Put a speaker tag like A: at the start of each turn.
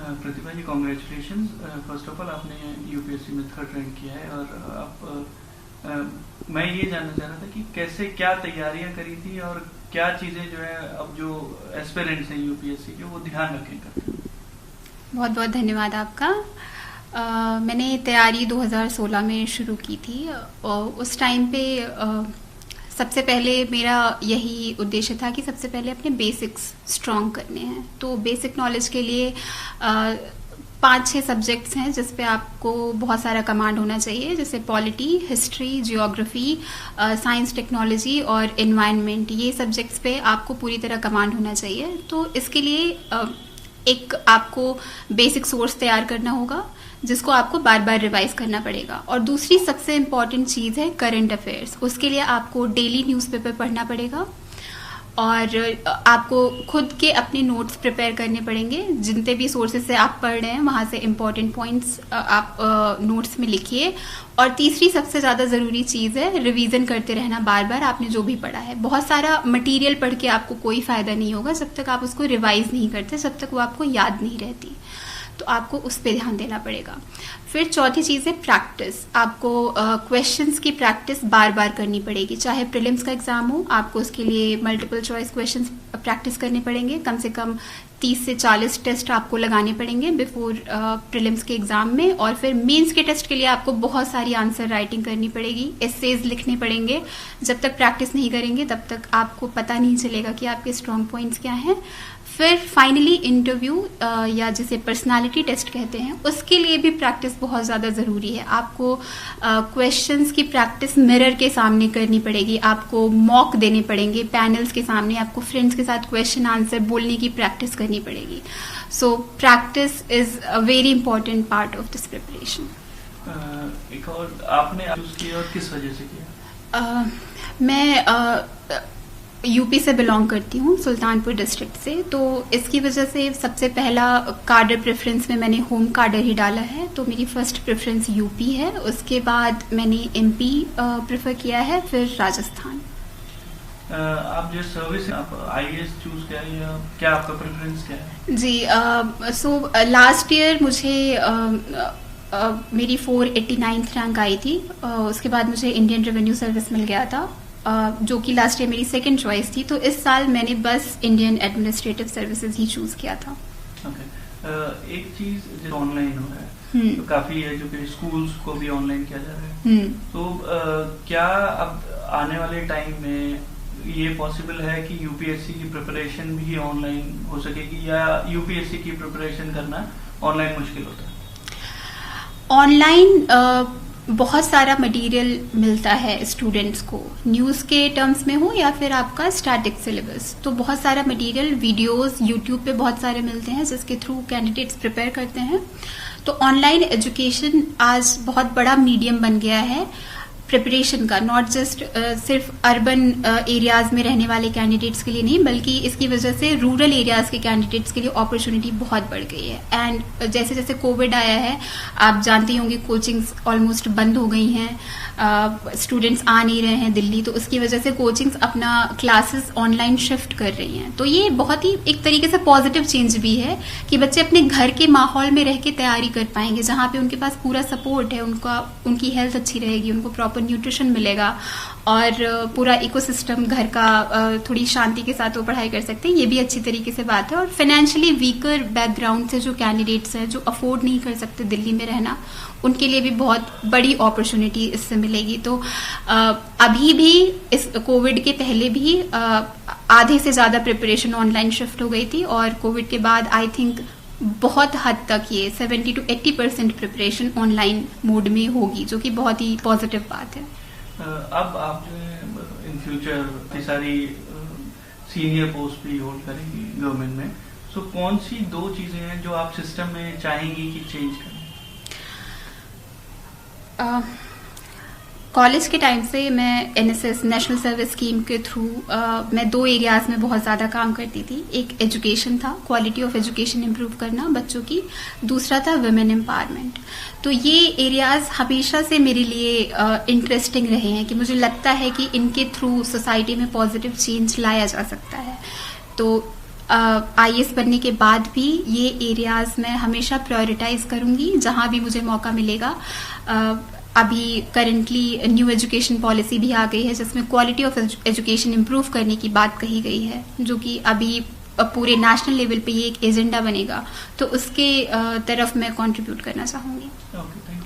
A: Pratibha ji, congratulation. First of all आपने UPSC में 3rd rank किया है, और मैं ये जानना चाह रहा था कि कैसे क्या तैयारियां करी थी और क्या चीजें जो है अब जो एस्पिरेंट्स हैं यूपीएससी के वो ध्यान रखें करते हैं।
B: बहुत बहुत धन्यवाद आपका। मैंने तैयारी 2016 में शुरू की थी, और उस टाइम पे सबसे पहले मेरा यही उद्देश्य था कि सबसे पहले अपने बेसिक्स स्ट्रॉन्ग करने हैं। तो बेसिक नॉलेज के लिए 5-6 सब्जेक्ट्स हैं जिस पे आपको बहुत सारा कमांड होना चाहिए, जैसे polity, history, geography, science, technology और एनवायरनमेंट। ये सब्जेक्ट्स पे आपको पूरी तरह कमांड होना चाहिए। तो इसके लिए एक आपको बेसिक सोर्स तैयार करना होगा जिसको आपको बार बार रिवाइज करना पड़ेगा। और दूसरी सबसे इम्पॉर्टेंट चीज़ है करंट अफेयर्स। उसके लिए आपको डेली न्यूज़पेपर पढ़ना पड़ेगा और आपको खुद के अपने नोट्स प्रिपेयर करने पड़ेंगे। जितने भी सोर्सेज से आप पढ़ रहे हैं वहाँ से इम्पॉर्टेंट पॉइंट्स आप नोट्स में लिखिए। और तीसरी सबसे ज़्यादा ज़रूरी चीज़ है रिवीजन करते रहना बार बार आपने जो भी पढ़ा है। बहुत सारा मटेरियल पढ़ के आपको कोई फ़ायदा नहीं होगा जब तक आप उसको रिवाइज नहीं करते, जब तक वो आपको याद नहीं रहती। तो आपको उस पर ध्यान देना पड़ेगा। फिर चौथी चीज़ है प्रैक्टिस। आपको क्वेश्चंस की प्रैक्टिस बार बार करनी पड़ेगी। चाहे प्रीलिम्स का एग्जाम हो, आपको उसके लिए मल्टीपल चॉइस क्वेश्चंस प्रैक्टिस करने पड़ेंगे। कम से कम 30 से 40 टेस्ट आपको लगाने पड़ेंगे बिफोर प्रीलिम्स के एग्जाम में। और फिर मेंस के टेस्ट के लिए आपको बहुत सारी आंसर राइटिंग करनी पड़ेगी, एसेज लिखने पड़ेंगे। जब तक प्रैक्टिस नहीं करेंगे तब तक आपको पता नहीं चलेगा कि आपके स्ट्रॉन्ग पॉइंट्स क्या हैं। फिर फाइनली इंटरव्यू या जिसे पर्सनालिटी टेस्ट कहते हैं, उसके लिए भी प्रैक्टिस बहुत ज़्यादा ज़रूरी है। आपको क्वेश्चंस की प्रैक्टिस मिरर के सामने करनी पड़ेगी, आपको मॉक देने पड़ेंगे पैनल्स के सामने, आपको फ्रेंड्स के साथ क्वेश्चन आंसर बोलने की प्रैक्टिस करनी पड़ेगी। So practice is a very important part of this preparation.
A: एक और आपने उसकी और किस वजह से किया?
B: मैं यूपी से बिलोंग करती हूँ, सुल्तानपुर डिस्ट्रिक्ट से। तो इसकी वजह से सबसे पहला कार्डर प्रेफरेंस में मैंने होम कार्डर ही डाला है। तो मेरी फर्स्ट प्रेफरेंस यूपी है, उसके बाद मैंने एमपी प्रेफर किया है, फिर राजस्थान।
A: आप जो सर्विस आप आईएएस चूज किया या क्या आपका प्रेफरेंस क्या है?
B: जी, सो लास्ट ईयर मुझे मेरी 489th रैंक आई थी। उसके बाद मुझे इंडियन रेवेन्यू सर्विस मिल गया था, जो कि लास्ट ईयर मेरी सेकंड चॉइस थी। तो इस साल मैंने बस इंडियन एडमिनिस्ट्रेटिव सर्विसेज ही चूज किया था।
A: एक चीज जो ऑनलाइन हो रहा है, तो काफी है जो कि स्कूल्स को भी ऑनलाइन किया जा रहा है। तो क्या अब आने वाले टाइम में ये पॉसिबल है कि यूपीएससी की प्रिपरेशन भी ऑनलाइन हो सकेगी, या यूपीएससी की प्रिपरेशन करना ऑनलाइन मुश्किल होता है?
B: ऑनलाइन बहुत सारा मटेरियल मिलता है स्टूडेंट्स को, न्यूज़ के टर्म्स में हो या फिर आपका स्टैटिक सिलेबस। तो बहुत सारा मटेरियल, वीडियोस यूट्यूब पे बहुत सारे मिलते हैं जिसके थ्रू कैंडिडेट्स प्रिपेयर करते हैं। तो ऑनलाइन एजुकेशन आज बहुत बड़ा मीडियम बन गया है प्रिपरेशन का, नॉट जस्ट सिर्फ अर्बन एरियाज में रहने वाले कैंडिडेट्स के लिए नहीं, बल्कि इसकी वजह से रूरल एरियाज के कैंडिडेट्स के लिए अपॉर्चुनिटी बहुत बढ़ गई है। एंड जैसे जैसे कोविड आया है, आप जानते होंगे कोचिंग्स ऑलमोस्ट बंद हो गई हैं, स्टूडेंट्स आ नहीं रहे हैं दिल्ली, तो उसकी वजह से कोचिंग्स अपना क्लासेस ऑनलाइन शिफ्ट कर रही हैं। तो ये बहुत ही एक तरीके से पॉजिटिव चेंज भी है कि बच्चे अपने घर के माहौल में रह के तैयारी कर पाएंगे, जहाँ पे उनके पास पूरा सपोर्ट है, उनकी हेल्थ अच्छी रहेगी, उनको प्रॉपर न्यूट्रिशन मिलेगा और पूरा इकोसिस्टम घर का थोड़ी शांति के साथ वो पढ़ाई कर सकते हैं। ये भी अच्छी तरीके से बात है। और फाइनेंशियली वीकर बैकग्राउंड से जो कैंडिडेट्स हैं, जो अफोर्ड नहीं कर सकते दिल्ली में रहना, उनके लिए भी बहुत बड़ी अपॉर्चुनिटी इससे मिलेगी। तो अभी भी इस कोविड के पहले भी आधे से ज़्यादा प्रिपरेशन ऑनलाइन शिफ्ट हो गई थी, और कोविड के बाद आई थिंक बहुत हद तक ये 70 to 80% प्रिपरेशन ऑनलाइन मोड में होगी, जो कि बहुत ही पॉजिटिव बात है।
A: अब आप जो है इन फ्यूचर इतनी सारी सीनियर पोस्ट भी होल्ड करेंगी गवर्नमेंट में, सो कौन सी 2 चीजें हैं जो आप सिस्टम में चाहेंगी कि चेंज करें?
B: कॉलेज के टाइम से मैं एनएसएस नेशनल सर्विस स्कीम के थ्रू मैं 2 एरियाज में बहुत ज़्यादा काम करती थी। एक एजुकेशन था, क्वालिटी ऑफ एजुकेशन इम्प्रूव करना बच्चों की, दूसरा था वुमेन एम्पावरमेंट। तो ये एरियाज हमेशा से मेरे लिए इंटरेस्टिंग रहे हैं कि मुझे लगता है कि इनके थ्रू सोसाइटी में पॉजिटिव चेंज लाया जा सकता है। तो IAS बनने के बाद भी ये एरियाज मैं हमेशा प्रायोरिटाइज करूंगी जहां भी मुझे मौका मिलेगा। अभी करंटली न्यू एजुकेशन पॉलिसी भी आ गई है जिसमें क्वालिटी ऑफ एजुकेशन इम्प्रूव करने की बात कही गई है, जो कि अभी पूरे नेशनल लेवल पे ये एक एजेंडा बनेगा, तो उसके तरफ मैं कंट्रीब्यूट करना चाहूंगी।
A: Okay, thank you.